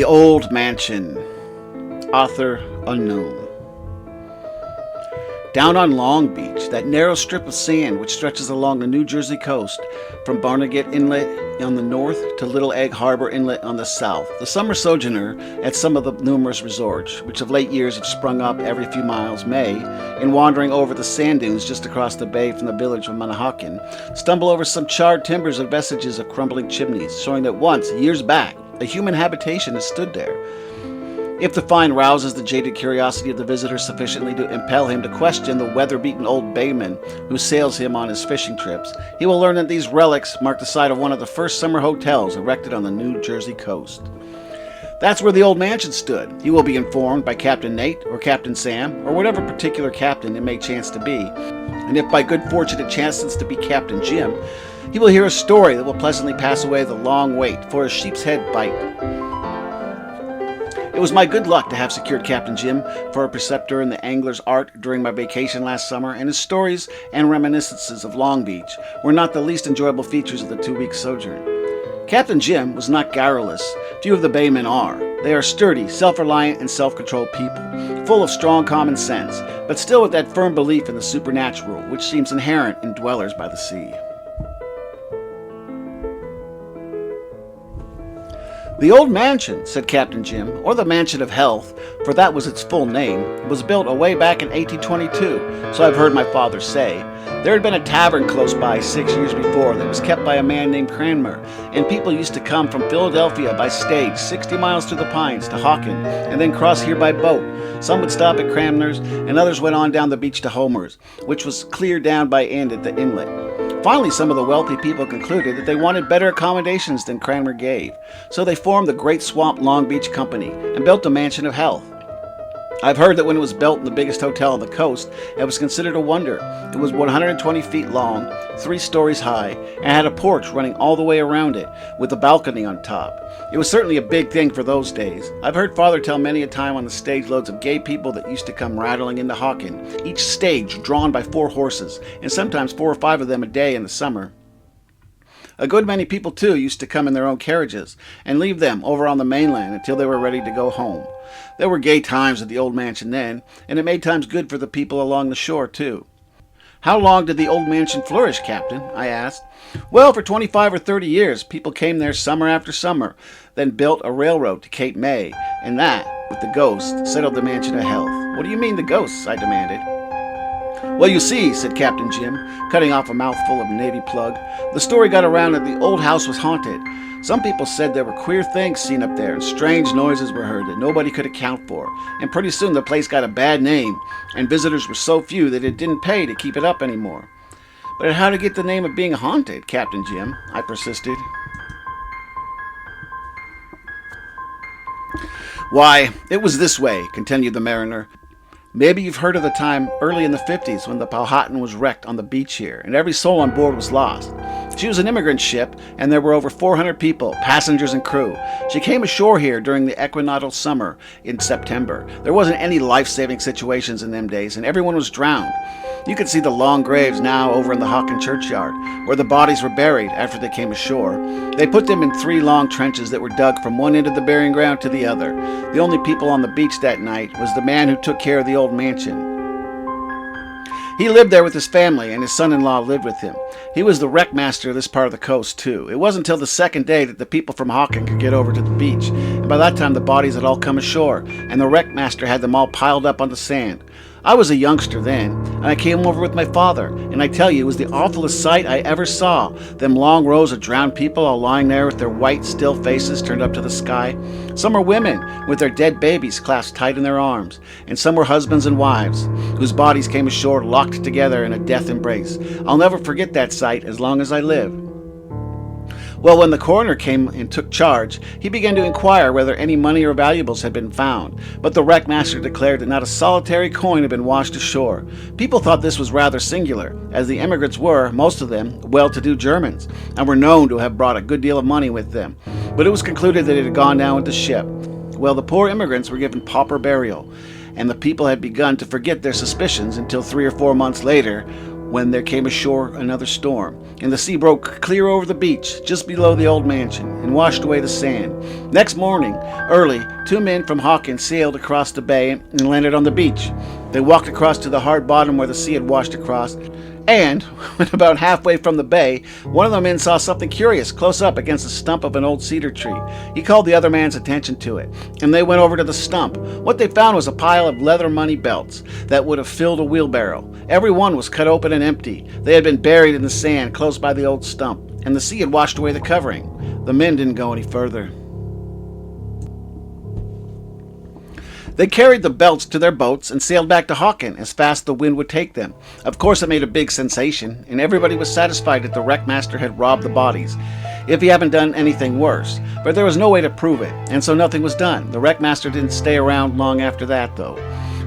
The Old Mansion. Author unknown. Down on Long Beach, that narrow strip of sand which stretches along the New Jersey coast from Barnegat Inlet on the north to Little Egg Harbor Inlet on the south, the summer sojourner at some of the numerous resorts, which of late years have sprung up every few miles, may, in wandering over the sand dunes just across the bay from the village of Manahawkin, stumble over some charred timbers and vestiges of crumbling chimneys, showing that once, years back, a human habitation has stood there. If the find rouses the jaded curiosity of the visitor sufficiently to impel him to question the weather-beaten old bayman who sails him on his fishing trips, he will learn that these relics mark the site of one of the first summer hotels erected on the New Jersey coast. That's where the old mansion stood, he will be informed by Captain Nate or Captain Sam, or whatever particular captain it may chance to be. And if by good fortune it chances to be Captain Jim, he will hear a story that will pleasantly pass away the long wait for a sheep's head bite. It was my good luck to have secured Captain Jim for a preceptor in the angler's art during my vacation last summer, and his stories and reminiscences of Long Beach were not the least enjoyable features of the 2-week sojourn. Captain Jim was not garrulous. Few of the baymen are. They are sturdy, self-reliant, and self-controlled people, full of strong common sense, but still with that firm belief in the supernatural which seems inherent in dwellers by the sea. The Old Mansion, said Captain Jim, or the Mansion of Health, for that was its full name, was built away back in 1822, so I've heard my father say. There had been a tavern close by 6 years before that was kept by a man named Cranmer, and people used to come from Philadelphia by stage 60 miles through the pines to Hawken, and then cross here by boat. Some would stop at Cranmer's, and others went on down the beach to Homer's, which was clear down by end at the inlet. Finally, some of the wealthy people concluded that they wanted better accommodations than Cranmer gave, so they formed the Great Swamp Long Beach Company and built the Mansion of Health. I've heard that when it was built in the biggest hotel on the coast, it was considered a wonder. It was 120 feet long, 3 stories high, and had a porch running all the way around it, with a balcony on top. It was certainly a big thing for those days. I've heard Father tell many a time on the stage loads of gay people that used to come rattling into Hawken, each stage drawn by 4 horses, and sometimes 4 or 5 of them a day in the summer. A good many people, too, used to come in their own carriages and leave them over on the mainland until they were ready to go home. There were gay times at the old mansion then, and it made times good for the people along the shore, too. How long did the old mansion flourish, Captain? I asked. Well, for 25 or 30 years, people came there summer after summer, then built a railroad to Cape May, and that, with the ghosts, settled the Mansion of Health. What do you mean, the ghosts? I demanded. Well, you see, said Captain Jim, cutting off a mouthful of navy plug, the story got around that the old house was haunted. Some people said there were queer things seen up there and strange noises were heard that nobody could account for, and pretty soon the place got a bad name, and visitors were so few that it didn't pay to keep it up anymore. But how to get the name of being haunted, Captain Jim? I persisted. Why, it was this way, continued the mariner. Maybe you've heard of the time early in the 50s when the Powhatan was wrecked on the beach here, and every soul on board was lost. She was an immigrant ship, and there were over 400 people, passengers and crew. She came ashore here during the equinoctial summer in September. There wasn't any life-saving situations in them days, and everyone was drowned. You can see the long graves now over in the Hawken churchyard, where the bodies were buried after they came ashore. They put them in 3 long trenches that were dug from one end of the burying ground to the other. The only people on the beach that night was the man who took care of the old mansion. He lived there with his family, and his son-in-law lived with him. He was the wreck master of this part of the coast, too. It wasn't until the second day that the people from Hawken could get over to the beach, and by that time the bodies had all come ashore, and the wreck master had them all piled up on the sand. I was a youngster then, and I came over with my father, and I tell you, it was the awfulest sight I ever saw. Them long rows of drowned people all lying there with their white, still faces turned up to the sky. Some were women with their dead babies clasped tight in their arms, and some were husbands and wives, whose bodies came ashore locked together in a death embrace. I'll never forget that sight as long as I live. Well, when the coroner came and took charge, he began to inquire whether any money or valuables had been found, but the wreckmaster declared that not a solitary coin had been washed ashore. People thought this was rather singular, as the immigrants were, most of them, well-to-do Germans, and were known to have brought a good deal of money with them, but it was concluded that it had gone down with the ship. Well, the poor immigrants were given pauper burial, and the people had begun to forget their suspicions until 3 or 4 months later, when there came ashore another storm, and the sea broke clear over the beach just below the old mansion and washed away the sand. Next morning, early, 2 men from Hawkins sailed across the bay and landed on the beach. They walked across to the hard bottom where the sea had washed across, and when about halfway from the bay, one of the men saw something curious close up against the stump of an old cedar tree. He called the other man's attention to it, and they went over to the stump. What they found was a pile of leather money belts that would have filled a wheelbarrow. Every one was cut open and empty. They had been buried in the sand close by the old stump, and the sea had washed away the covering. The men didn't go any further. They carried the belts to their boats and sailed back to Hawkins as fast as the wind would take them. Of course, it made a big sensation, and everybody was satisfied that the wreckmaster had robbed the bodies, if he hadn't done anything worse. But there was no way to prove it, and so nothing was done. The wreckmaster didn't stay around long after that, though.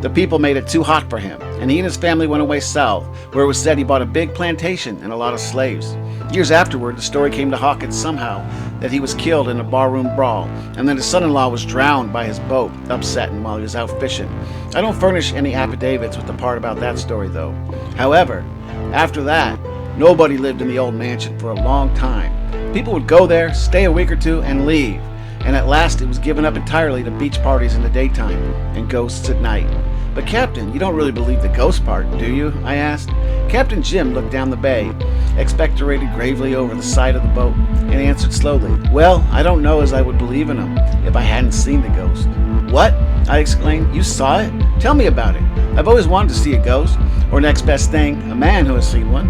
The people made it too hot for him, and he and his family went away south, where it was said he bought a big plantation and a lot of slaves. Years afterward, the story came to Hawkins somehow that he was killed in a barroom brawl, and that his son-in-law was drowned by his boat, upsetting while he was out fishing. I don't furnish any affidavits with the part about that story, though. However, after that, nobody lived in the old mansion for a long time. People would go there, stay a week or two, and leave. And at last it was given up entirely to beach parties in the daytime and ghosts at night. But Captain, you don't really believe the ghost part, do you? I asked. Captain Jim looked down the bay, expectorated gravely over the side of the boat, and answered slowly, "Well, I don't know as I would believe in them if I hadn't seen the ghost." "What?" I exclaimed. "You saw it? Tell me about it. I've always wanted to see a ghost, or next best thing, a man who has seen one."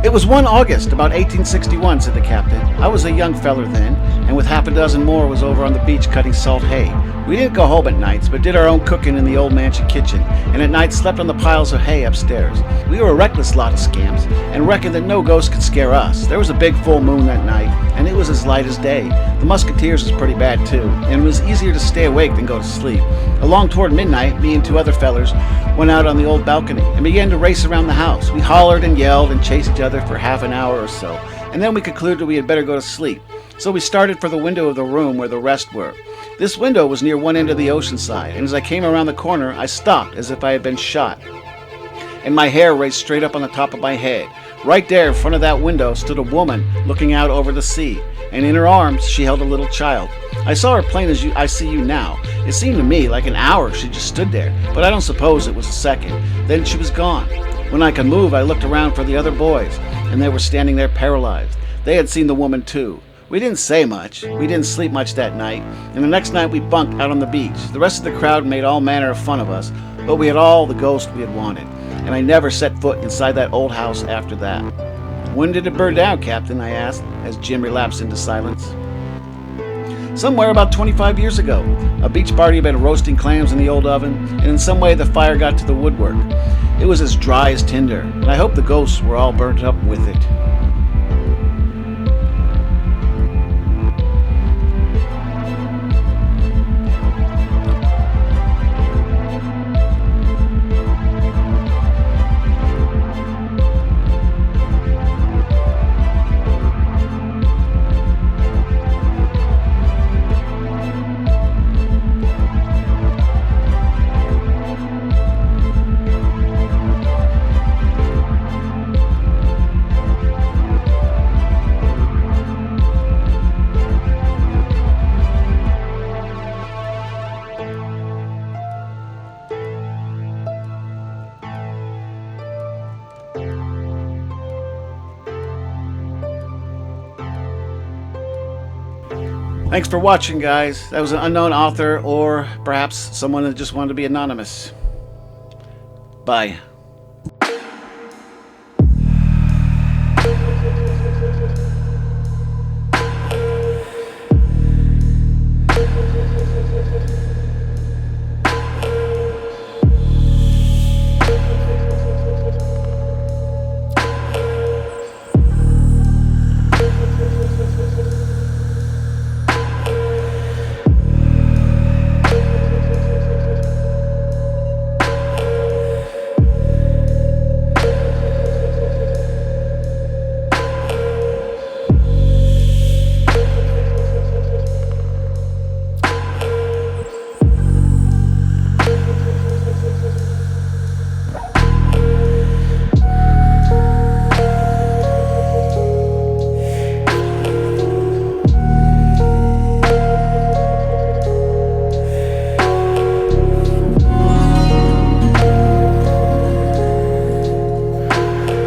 "It was one August, about 1861, said the captain. "I was a young feller then, and with half a dozen more was over on the beach cutting salt hay. We didn't go home at nights, but did our own cooking in the old mansion kitchen, and at night slept on the piles of hay upstairs. We were a reckless lot of scamps, and reckoned that no ghost could scare us. There was a big full moon that night, and it was as light as day. The musketeers was pretty bad too, and it was easier to stay awake than go to sleep. Along toward midnight, me and 2 other fellers went out on the old balcony and began to race around the house. We hollered and yelled and chased each other for half an hour or so, and then we concluded we had better go to sleep. So we started for the window of the room where the rest were. This window was near one end of the ocean side, and as I came around the corner, I stopped as if I had been shot, and my hair raised straight up on the top of my head. Right there in front of that window stood a woman looking out over the sea, and in her arms she held a little child. I saw her plain as I see you now. It seemed to me like an hour she just stood there, but I don't suppose it was a second. Then she was gone. When I could move, I looked around for the other boys, and they were standing there paralyzed. They had seen the woman too. We didn't say much. We didn't sleep much that night, and the next night we bunked out on the beach. The rest of the crowd made all manner of fun of us, but we had all the ghost we had wanted, and I never set foot inside that old house after that." "When did it burn down, Captain?" I asked, as Jim relapsed into silence. "Somewhere about 25 years ago. A beach party had been roasting clams in the old oven, and in some way the fire got to the woodwork. It was as dry as tinder, and I hope the ghosts were all burnt up with it." Thanks for watching, guys. That was an unknown author, or perhaps someone that just wanted to be anonymous. Bye.